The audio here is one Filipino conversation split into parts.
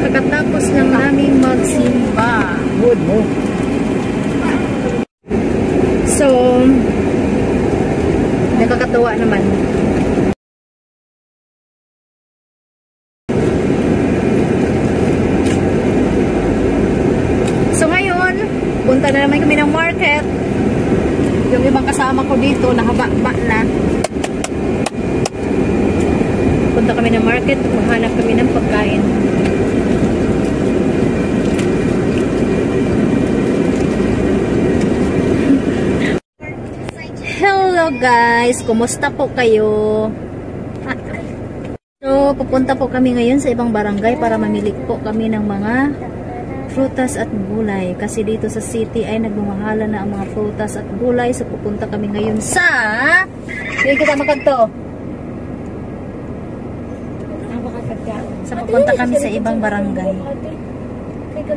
Kakatapos lang namin magsimba. Good mo. So, nakakatawa naman. So ngayon, punta na naman kami ng market. Yung ibang kasama ko dito, nakabakba na. Punta kami ng market, maghanap kami ng pagkain. Hello guys, kumusta po kayo? So, pupunta po kami ngayon sa ibang barangay para mamili po kami ng mga prutas at gulay. Kasi dito sa city ay nagmamahala na ang mga prutas at gulay. So, pupunta kami ngayon sa... Hindi kita makagto. So, pupunta kami sa ibang barangay.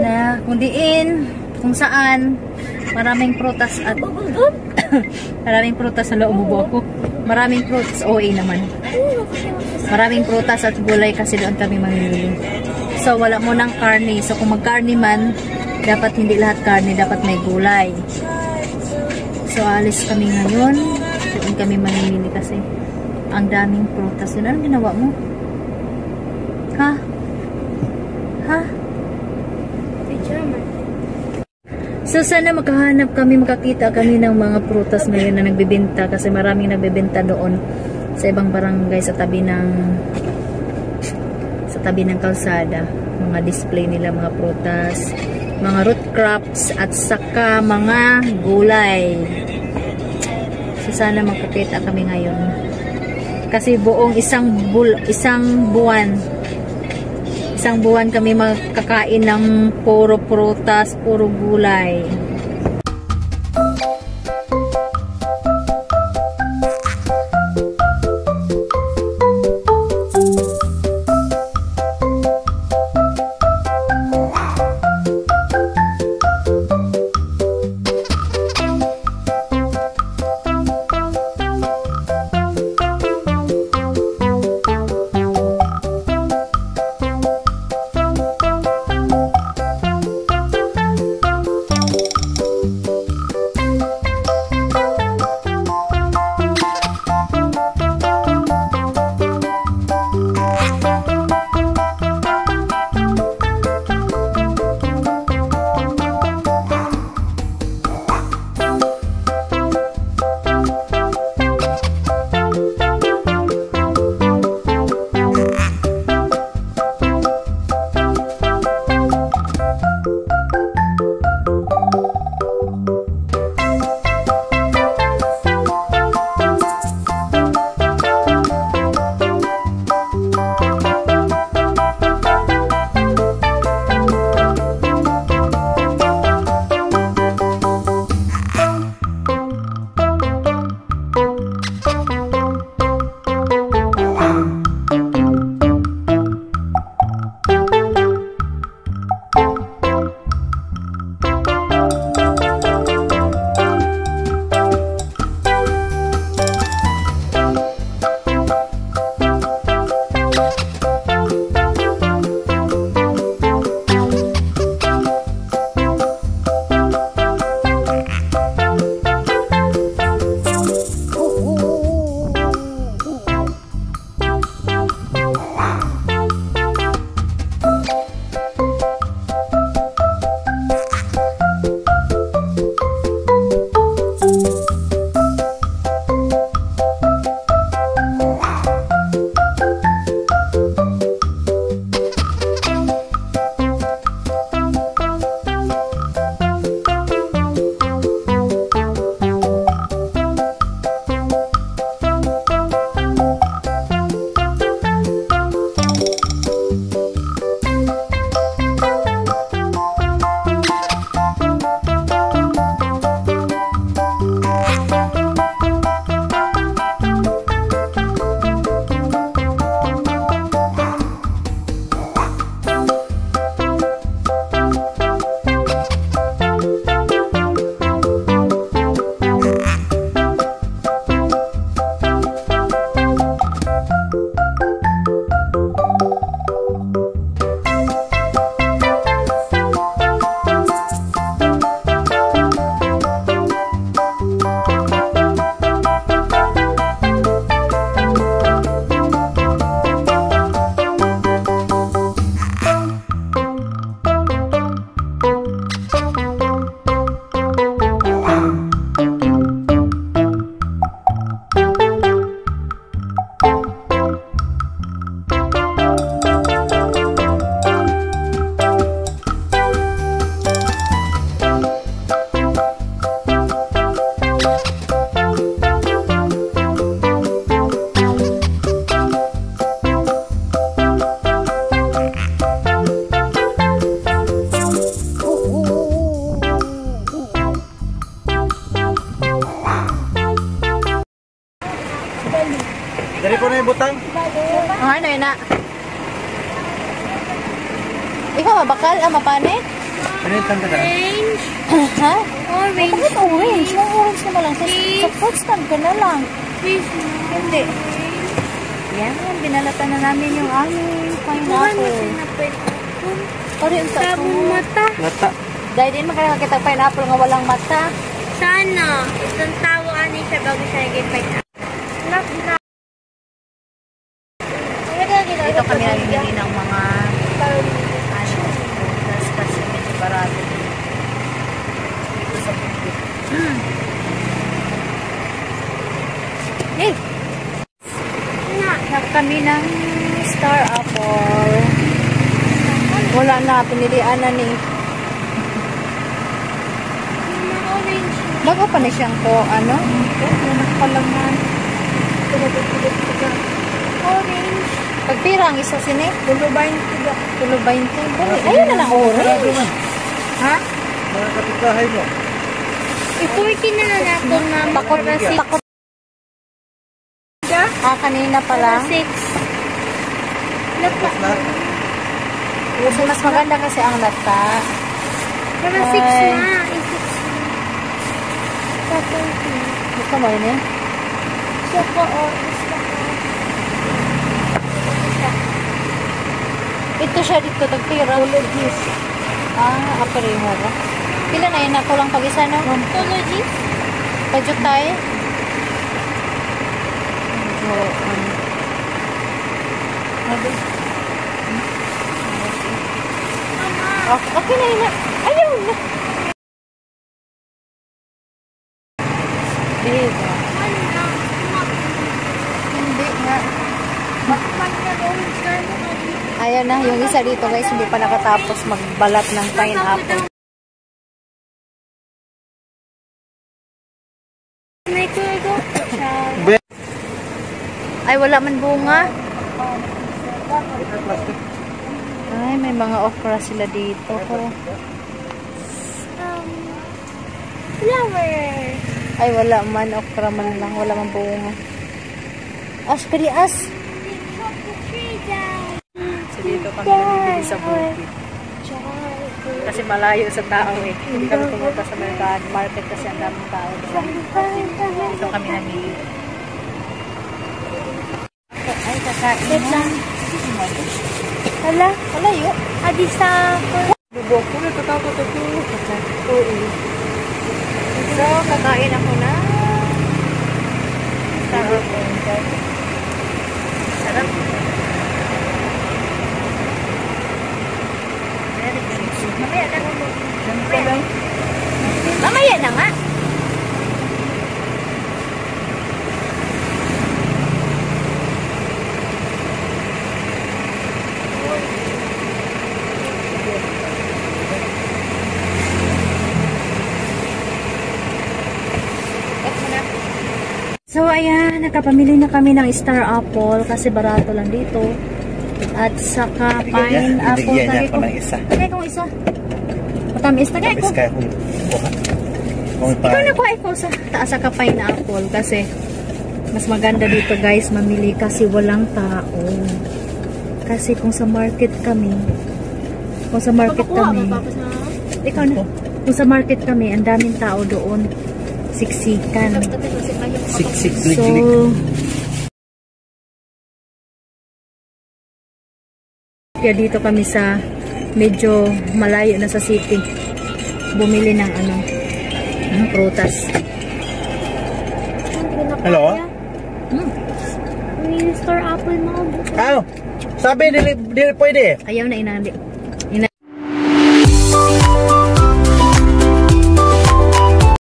Na kung diin, kung saan, maraming prutas at... maraming prutas sa loob mo ako. Maraming prutas, OA naman. Maraming prutas at gulay kasi doon kami mamimili. So, wala mo ng karne. So, kung mag-karne man, dapat hindi lahat karne, dapat may gulay. So, alis kami ngayon. Doon kami mamimili kasi ang daming prutas. Yun, anong ginawa mo? Ha? Ha? So, sana makahanap kami, makakita kami ng mga prutas ngayon na nagbibenta kasi maraming nagbibenta doon sa ibang barangay sa tabi ng kalsada. Mga display nila, mga prutas, mga root crops at saka mga gulay. So, sana makakita kami ngayon. Kasi buong isang buwan kami magkakain ng puro prutas, puro gulay. ka mabakal? Mapane? Ano yung tanda ka? Orange. Ha? Orange. Bakit orange? Yung orange naman lang. Sa fruit stand ka na lang. Please. Hindi. Yan, binalatan na namin yung aming pineapple. Pari ang Sabon mata. Lata. Dahil din makakakita pineapple nga walang mata. Sana. Isang tawo ani siya bago siya naging pineapple. Dito kami namimili ng mga kasi medyo barato dito sa bukid. Hey! Nak kami ng star apple. Wala na, pinilian na ni. Bago pa na siyang ko, ano? Nakapalaman. Orange. Pagpira ang isa sini? 20. Ayun na lang, orange. Ha? Mga kapitahay mo. I-40 na lang ako na Takot na si takot. Kanina pa lang. 6. Lata. Na? Kasi mas maganda kasi ang lata. Para 6 Ay. na. I-6 na. Sa 30. Gusto mo yun eh? Siya po, orange na po. Ito siya dito, tagpira. Apareho ba? Pila na yun ako lang pag-isa, no? Ontologies? Pajutay. Okay na yun na. Ayaw na. Diba? Hindi nga. Ayan na, yung isa dito guys, hindi pa nakatapos magbalat ng pineapple. Ay, wala man bunga. Ay, may mga okra sila dito. Flower. Ay, wala man. Okra man lang. Wala man bunga. As, kari as. So, dito kami namibili sa bukid. Kasi malayo sa tao eh. Hindi kami pumunta sa market kasi ang daming tao. Dito kami namili. Ay, kakain na. Hala? Malayo. Adi sa... Bubok ko na tatakot ito. Oo. So, kakain ako na. Sarap. Sarap. Mamaya na. Mamaya na nga. So, ayan, nakapamili na kami ng star apple kasi barato lang dito. At saka pineapple. Bigyan niya ako ng isa. Tagay kong isa. Matamis, tagay ko. Tapos kaya kung kuha. Ikaw na kuha ko sa taas saka pineapple kasi mas maganda dito guys mamili kasi walang tao. Kasi kung sa market kami, ikaw na. Kung sa market kami, ang daming tao doon. Siksikan. Siksik, So, lig-lig. kaya dito kami sa medyo malayo na sa city. Bumili ng prutas. Hello? May store apple mo. Sabi, dili pwede. Ayaw na inali